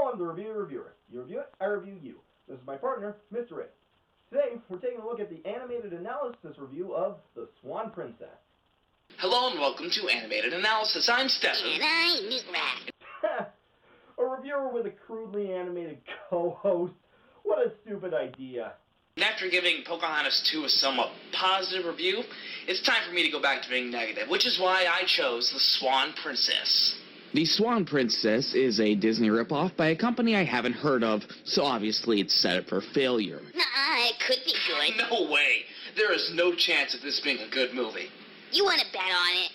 I'm the reviewer. You review it, I review you. This is my partner, Mr. A. Today, we're taking a look at the animated analysis review of The Swan Princess. Hello and welcome to Animated Analysis. I'm Stefan. And I'm Newt. A reviewer with a crudely animated co-host. What a stupid idea. After giving Pocahontas 2 a somewhat positive review, it's time for me to go back to being negative, which is why I chose The Swan Princess. The Swan Princess is a Disney ripoff by a company I haven't heard of, so obviously it's set up for failure. Nah, it could be good. No way! There is no chance of this being a good movie. You want to bet on it?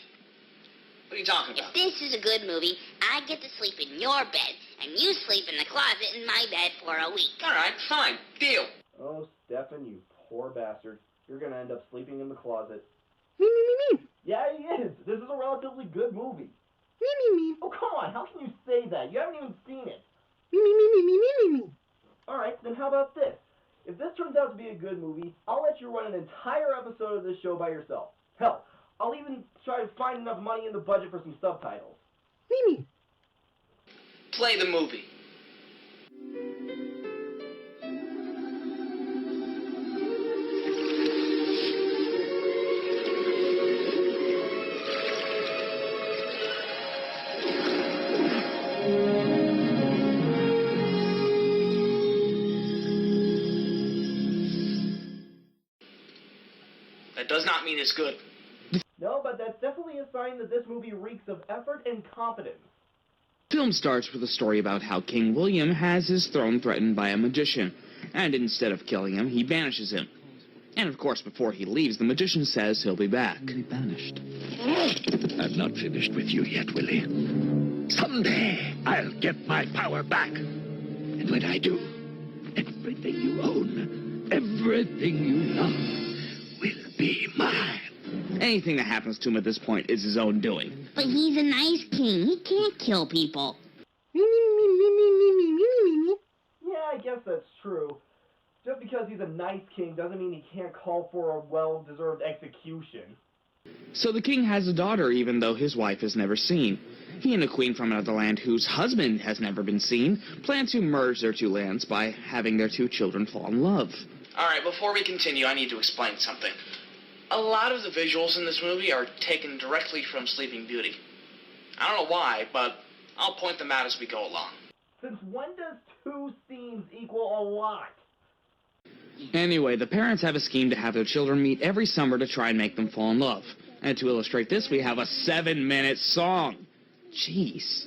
What are you talking about? If this is a good movie, I get to sleep in your bed, and you sleep in the closet in my bed for a week. Alright, fine. Deal. Oh, Stefan, you poor bastard. You're gonna end up sleeping in the closet. Me. Yeah, he is. This is a relatively good movie. Me. Oh, come on. How can you say that? You haven't even seen it. Me. Alright, then how about this? If this turns out to be a good movie, I'll let you run an entire episode of this show by yourself. Hell, I'll even try to find enough money in the budget for some subtitles. Me. Play the movie. That does not mean it's good. No, but that's definitely a sign that this movie reeks of effort and competence. The film starts with a story about how King William has his throne threatened by a magician, and instead of killing him, he banishes him. And of course, before he leaves, the magician says he'll be back. Be banished. I'm not finished with you yet, Willie. Someday, I'll get my power back. And when I do, everything you own, everything you love, will be mine. Anything that happens to him at this point is his own doing. But he's a nice king. He can't kill people. Me. Yeah, I guess that's true. Just because he's a nice king doesn't mean he can't call for a well-deserved execution. So the king has a daughter, even though his wife is never seen. He and a queen from another land whose husband has never been seen plan to merge their two lands by having their two children fall in love. Alright, before we continue, I need to explain something. A lot of the visuals in this movie are taken directly from Sleeping Beauty. I don't know why, but I'll point them out as we go along. Since when does 2 scenes equal a lot? Anyway, the parents have a scheme to have their children meet every summer to try and make them fall in love. And to illustrate this, we have a 7-minute song. Jeez.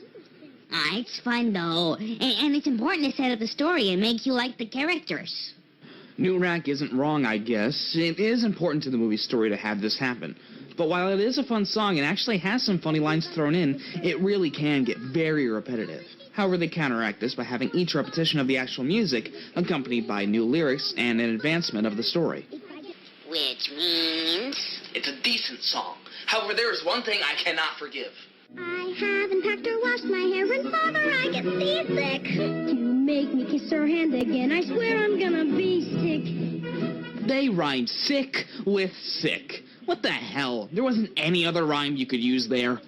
It's fun, though. And it's important to set up the story and make you like the characters. Newrack isn't wrong, I guess. It is important to the movie's story to have this happen. But while it is a fun song and actually has some funny lines thrown in, it really can get very repetitive. However, they counteract this by having each repetition of the actual music accompanied by new lyrics and an advancement of the story. Which means... It's a decent song. However, there is one thing I cannot forgive. I haven't packed or washed my hair, and Father, I get seasick. You make me kiss her hand again, I swear I'm gonna be sick. They rhymed sick with sick. What the hell? There wasn't any other rhyme you could use there.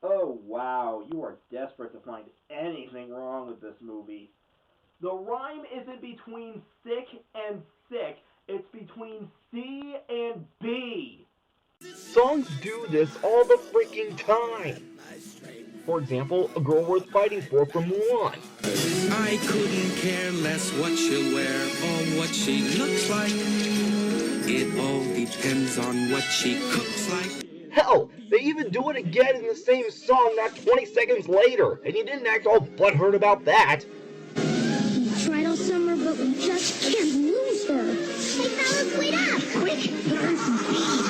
Oh, wow. You are desperate to find anything wrong with this movie. The rhyme isn't between sick and sick. It's between C and B. Songs do this all the freaking time. For example, A Girl Worth Fighting For from Mulan. I couldn't care less what she'll wear or what she looks like. It all depends on what she cooks like. Hell, they even do it again in the same song not 20 seconds later, and you didn't act all butthurt about that. We tried all summer, but we just can't lose her. Hey, fellas, wait up! Quick, learn some speed.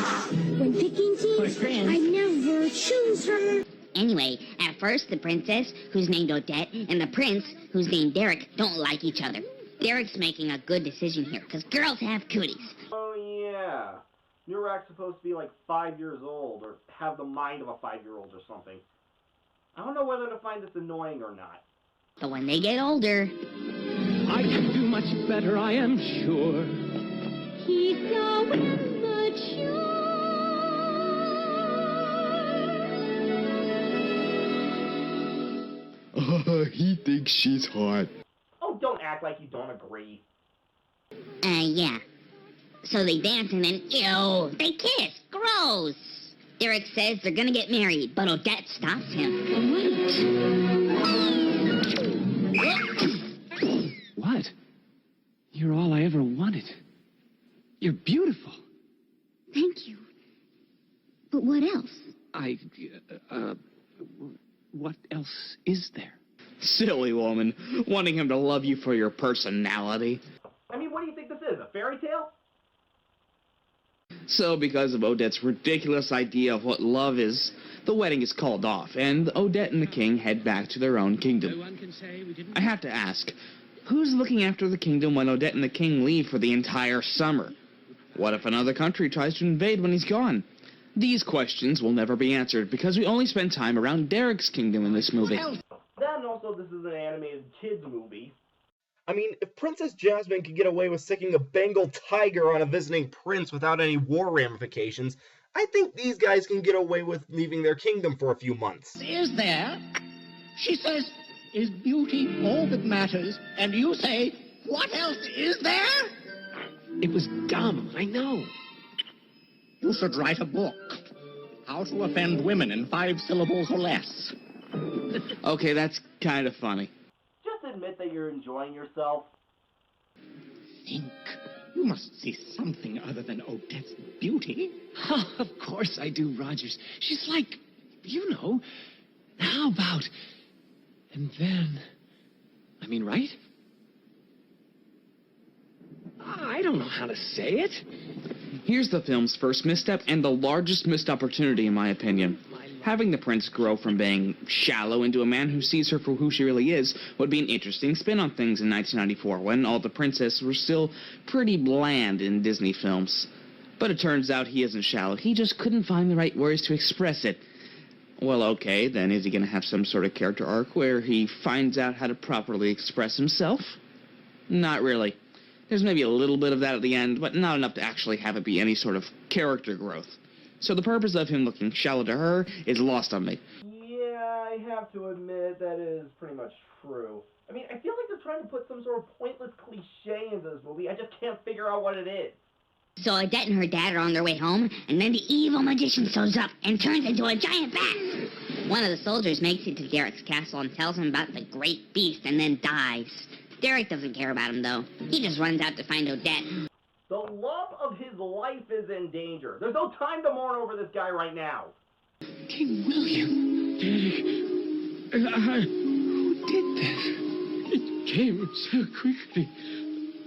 When picking teams, I never choose her. Anyway, at first, the princess, who's named Odette, and the prince, who's named Derek, don't like each other. Derek's making a good decision here, because girls have cooties. Oh, yeah. Newrack's supposed to be like 5 years old, or have the mind of a 5-year-old or something. I don't know whether to find this annoying or not. But when they get older... I can do much better, I am sure. He's so immature. He thinks she's hot. Oh, don't act like you don't agree. Yeah. So they dance and then, ew, they kiss. Gross. Derek says they're gonna get married, but Odette stops him. Wait. What? You're all I ever wanted. You're beautiful. Thank you. But what else? What else is there? Silly woman, wanting him to love you for your personality. I mean, what do you think this is, a fairy tale? So, because of Odette's ridiculous idea of what love is, the wedding is called off, and Odette and the king head back to their own kingdom. I have to ask, who's looking after the kingdom when Odette and the king leave for the entire summer? What if another country tries to invade when he's gone? These questions will never be answered because we only spend time around Derek's kingdom in this movie. Then also, this is an animated kids movie. I mean, if Princess Jasmine could get away with sicking a Bengal tiger on a visiting prince without any war ramifications, I think these guys can get away with leaving their kingdom for a few months. Is there? She says, is beauty all that matters? And you say, what else is there? It was dumb, I know. You should write a book. How to offend women in 5 syllables or less. Okay, that's kind of funny. Just admit that you're enjoying yourself. Think. You must see something other than Odette's beauty. Oh, of course I do, Rogers. She's like, you know, how about... And then... I mean, right? I don't know how to say it. Here's the film's first misstep and the largest missed opportunity, in my opinion. Having the prince grow from being shallow into a man who sees her for who she really is would be an interesting spin on things in 1994, when all the princesses were still pretty bland in Disney films. But it turns out he isn't shallow. He just couldn't find the right words to express it. Well, okay, then is he going to have some sort of character arc where he finds out how to properly express himself? Not really. There's maybe a little bit of that at the end, but not enough to actually have it be any sort of character growth. So the purpose of him looking shallow to her is lost on me. Yeah, I have to admit that is pretty much true. I mean, I feel like they're trying to put some sort of pointless cliche into this movie. I just can't figure out what it is. So Odette and her dad are on their way home, and then the evil magician shows up and turns into a giant bat. One of the soldiers makes it to Derek's castle and tells him about the great beast and then dies. Derek doesn't care about him, though. He just runs out to find Odette. The love of his life is in danger. There's no time to mourn over this guy right now. King William, Derek, who did this? It came so quickly.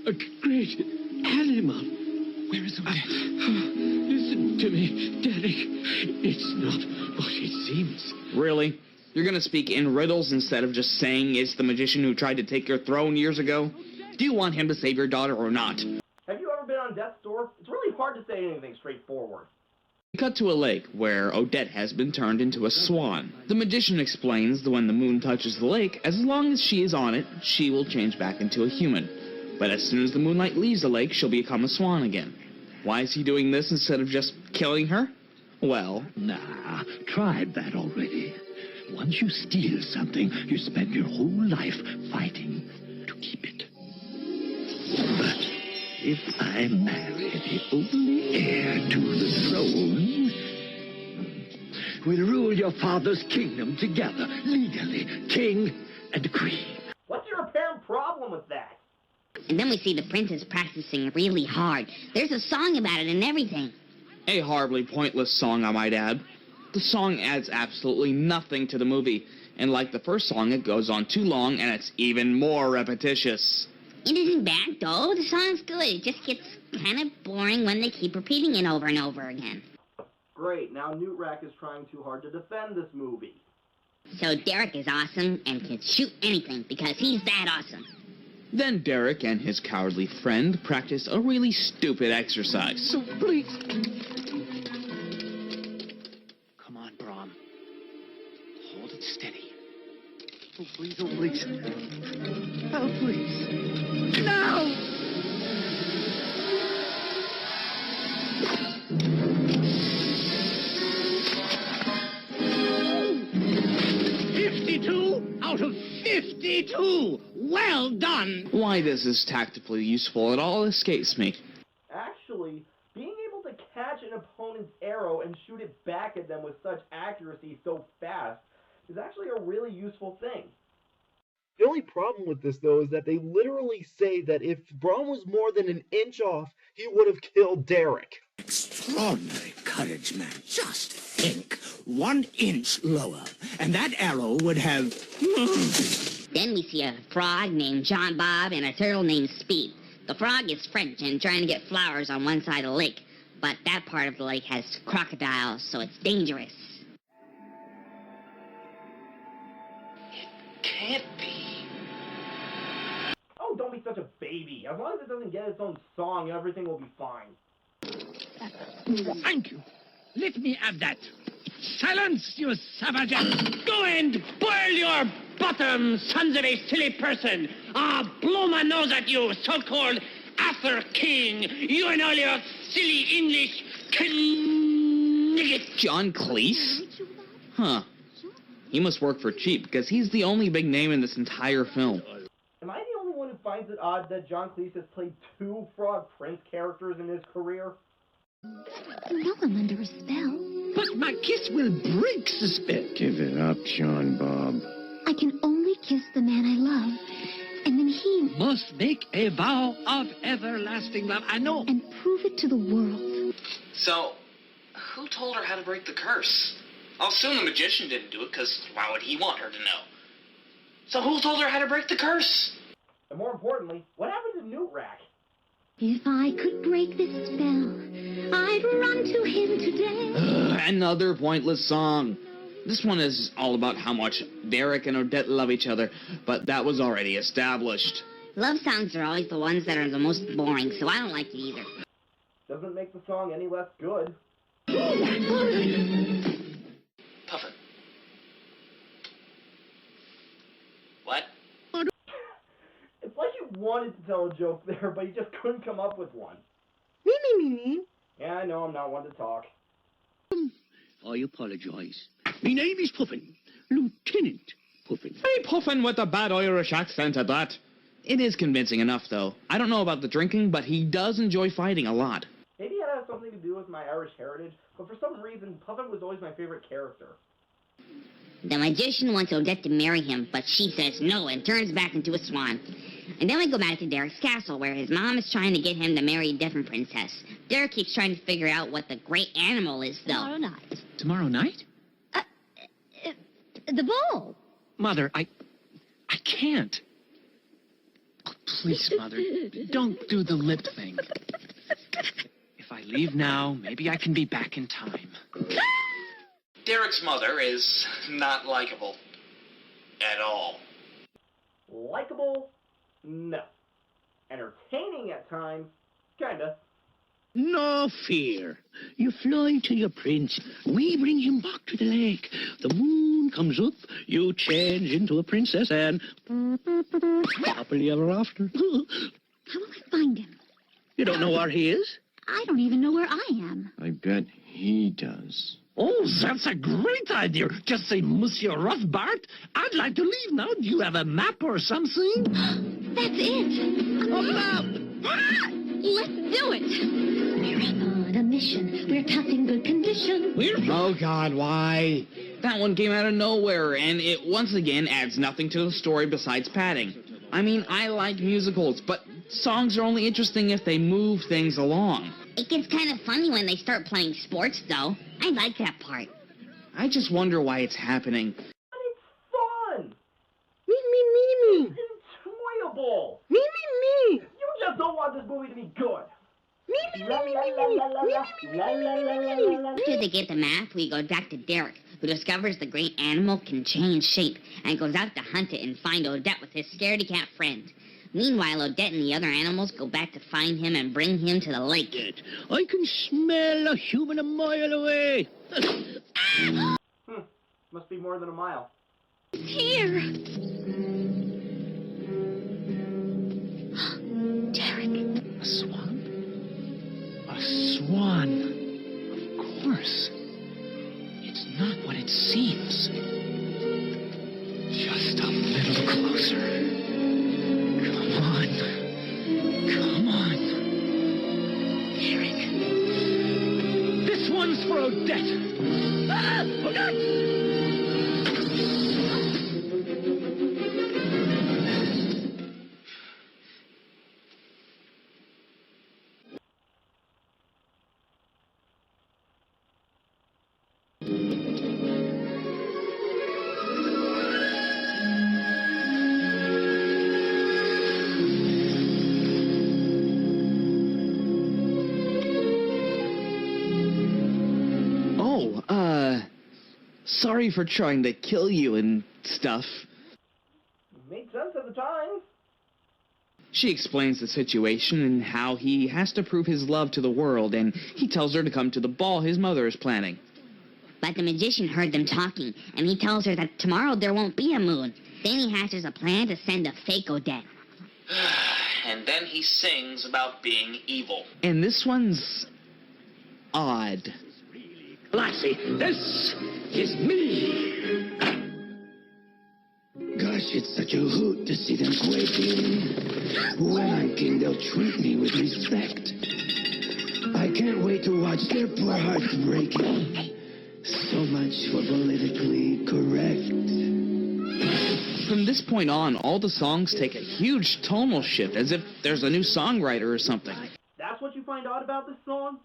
A great animal. Where is Odette? Listen to me, Derek. It's not what it seems. Really? You're gonna speak in riddles instead of just saying it's the magician who tried to take your throne years ago? Do you want him to save your daughter or not? Have you ever been on death's door? It's really hard to say anything straightforward. We cut to a lake where Odette has been turned into a swan. The magician explains that when the moon touches the lake, as long as she is on it, she will change back into a human. But as soon as the moonlight leaves the lake, she'll become a swan again. Why is he doing this instead of just killing her? Well... Nah, tried that already. Once you steal something, you spend your whole life fighting to keep it. But if I marry the only heir to the throne, we'll rule your father's kingdom together, legally, king and queen. What's your apparent problem with that? And then we see the princess practicing really hard. There's a song about it and everything. A horribly pointless song, I might add. The song adds absolutely nothing to the movie, and like the first song, it goes on too long, and it's even more repetitious. It isn't bad, though. The song's good. It just gets kind of boring when they keep repeating it over and over again. Great, now Newt Rack is trying too hard to defend this movie. So Derek is awesome and can shoot anything because he's that awesome. Then Derek and his cowardly friend practice a really stupid exercise. So please... Come on, Brom. Hold it steady. Oh, please, oh, please. Oh, please. No! Out of Me too! Well done! Why this is tactically useful at all escapes me. Actually, being able to catch an opponent's arrow and shoot it back at them with such accuracy so fast is actually a really useful thing. The only problem with this, though, is that they literally say that if Braun was more than an inch off, he would have killed Derek. Extraordinary courage, man. Just think. 1 inch lower, and that arrow would have... Then we see a frog named John Bob and a turtle named Speed. The frog is French and trying to get flowers on one side of the lake, but that part of the lake has crocodiles, so it's dangerous. Can't be. Oh, don't be such a baby. As long as it doesn't get its own song, everything will be fine. Thank you. Let me have that. Silence, you savages! Go and boil your bottom, sons of a silly person! Ah, blow my nose at you, so-called Arthur King! You and all your silly English kniggets! John Cleese? Huh. He must work for cheap, because he's the only big name in this entire film. Am I the only one who finds it odd that John Cleese has played 2 Frog Prince characters in his career? You know I'm under a spell. But my kiss will break the spell. Give it up, John Bob. I can only kiss the man I love. And then he... Must make a vow of everlasting love. I know. And prove it to the world. So, who told her how to break the curse? I'll assume the magician didn't do it, because why would he want her to know? So who told her how to break the curse? And more importantly, what happened to Newt Rack? If I could break this spell, I'd run to him today. Another pointless song. This one is all about how much Derek and Odette love each other, but that was already established. Love songs are always the ones that are the most boring, so I don't like it either. Doesn't make the song any less good. Puffin. What? It's like you wanted to tell a joke there, but you just couldn't come up with one. Me. Yeah, I know I'm not one to talk. I apologize. My name is Puffin. Lieutenant Puffin. Hey, Puffin with a bad Irish accent at that. It is convincing enough, though. I don't know about the drinking, but he does enjoy fighting a lot. Maybe it has something to do with my Irish heritage, but for some reason, Puffin was always my favorite character. The magician wants Odette to marry him, but she says no and turns back into a swan. And then we go back to Derek's castle, where his mom is trying to get him to marry a different princess. Derek keeps trying to figure out what the great animal is, though. Tomorrow night. Tomorrow night? The ball. Mother, I can't. Oh, please, Mother, don't do the lip thing. If I leave now, maybe I can be back in time. Derek's mother is not likable. At all. Likeable? No. Entertaining at times? Kinda. No fear. You fly to your prince. We bring him back to the lake. The moon comes up. You change into a princess and... happily ever after. How will I find him? You don't know where he is? I don't even know where I am. I bet he does. Oh, that's a great idea. Just say, Monsieur Rothbart, I'd like to leave now. Do you have a map or something? That's it. A map! Let's do it. We're on a mission. We're kept in good condition. Oh, God, why? That one came out of nowhere, and it once again adds nothing to the story besides padding. I mean, I like musicals, but songs are only interesting if they move things along. It gets kind of funny when they start playing sports, though. I like that part. I just wonder why it's happening. But it's fun! Me. It's enjoyable! Me. You just don't want this movie to be good! After they get the map, we go back to Derek, who discovers the great animal can change shape, and goes out to hunt it and find Odette with his scaredy cat friend. Meanwhile, Odette and the other animals go back to find him and bring him to the lake. I can smell a human a mile away. Must be more than a mile. Here. Derek. A swan? A swan. Of course. It's not what it seems. Just a little closer. Sorry for trying to kill you and stuff. Made sense at the time. She explains the situation and how he has to prove his love to the world, and he tells her to come to the ball his mother is planning. But the magician heard them talking, and he tells her that tomorrow there won't be a moon. Then he hatches a plan to send a fake Odette. And then he sings about being evil. And this one's odd. Lassie, this is me. Gosh, it's such a hoot to see them quaking. When I'm king, they'll treat me with respect. I can't wait to watch their poor hearts breaking. So much for politically correct. From this point on, all the songs take a huge tonal shift, as if there's a new songwriter or something. That's what you find odd about this song?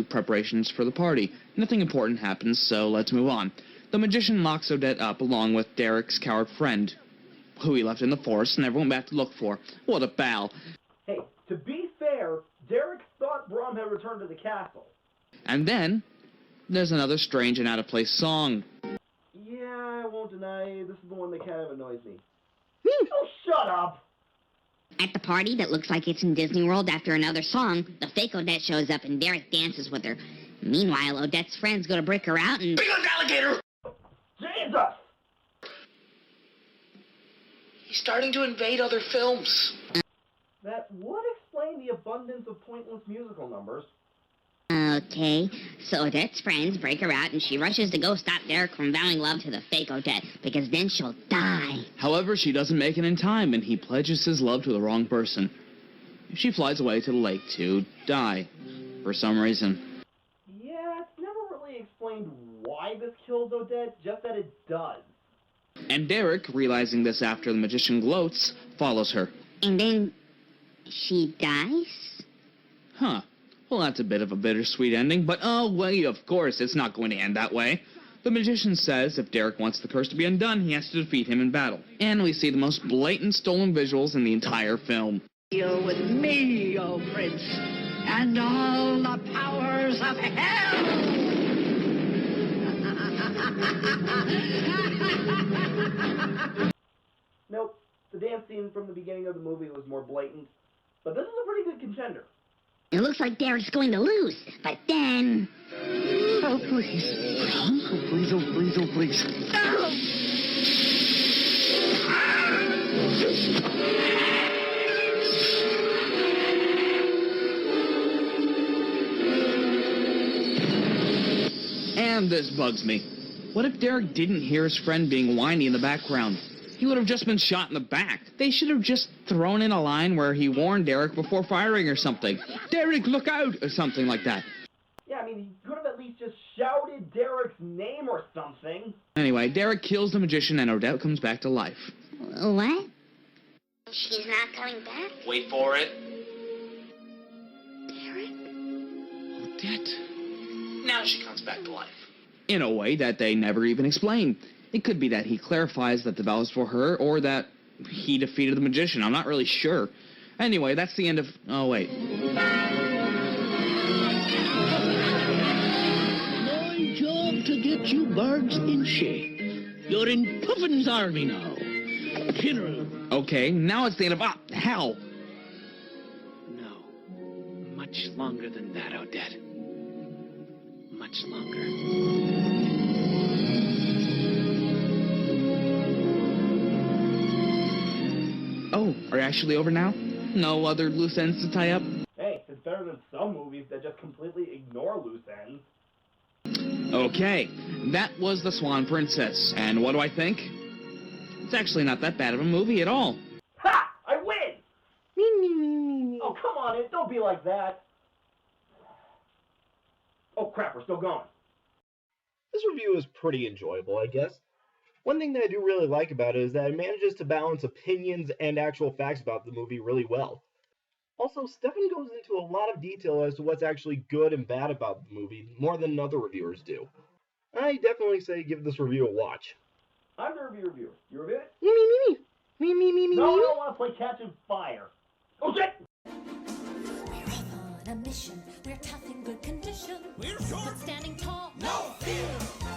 Preparations for the party. Nothing important happens, so let's move on. The magician locks Odette up along with Derek's coward friend, who he left in the forest and never went back to look for. What a pal. Hey, to be fair, Derek thought Brom had returned to the castle. And then, there's another strange and out-of-place song. Yeah, I won't deny this is the one that kind of annoys me. Oh, shut up! At the party that looks like it's in Disney World after another song, the fake Odette shows up and Derek dances with her. Meanwhile, Odette's friends go to break her out and... Big alligator! Jesus! He's starting to invade other films. That would explain the abundance of pointless musical numbers. Okay, so Odette's friends break her out and she rushes to go stop Derek from vowing love to the fake Odette, because then she'll die. However, she doesn't make it in time, and he pledges his love to the wrong person. She flies away to the lake to die, for some reason. Yeah, it's never really explained why this kills Odette, just that it does. And Derek, realizing this after the magician gloats, follows her. And then she dies? Huh. Well, that's a bit of a bittersweet ending, but oh, well, of course, it's not going to end that way. The magician says if Derek wants the curse to be undone, he has to defeat him in battle. And we see the most blatant stolen visuals in the entire film. Deal with me, O Prince, and all the powers of hell! Nope, the dance scene from the beginning of the movie was more blatant, but this is a pretty good contender. It looks like Derek's going to lose, but then... Oh, please. Oh, please, oh, please, oh, please. And this bugs me. What if Derek didn't hear his friend being whiny in the background? He would have just been shot in the back. They should have just thrown in a line where he warned Derek before firing or something. Derek, look out! Or something like that. Yeah, I mean, he could have at least just shouted Derek's name or something. Anyway, Derek kills the magician and Odette comes back to life. What? She's not coming back? Wait for it. Derek? Odette. Now she comes back to life. In a way that they never even explain. It could be that he clarifies that the vow is for her, or that he defeated the magician. I'm not really sure. Anyway, that's the end of... Oh, wait. My job to get you birds in shape. You're in Puffin's army now. Pin her. Okay, now it's the end of... Ah, hell! No. Much longer than that, Odette. Much longer. Oh, are you actually over now? No other loose ends to tie up? Hey, it's better than some movies that just completely ignore loose ends. Okay, that was The Swan Princess. And what do I think? It's actually not that bad of a movie at all. Ha! I win! Me, me, me, me, me. Oh, come on, don't be like that. Oh, crap, we're still going. The this review is pretty enjoyable, I guess. One thing that I do really like about it is that it manages to balance opinions and actual facts about the movie really well. Also, Stefan goes into a lot of detail as to what's actually good and bad about the movie, more than other reviewers do. I definitely say give this review a watch. I'm the reviewer. You review it? Me. No, I don't want to play Catching Fire. Oh, shit! We're on a mission. We're tough in good condition. We're short, but standing tall. No fear.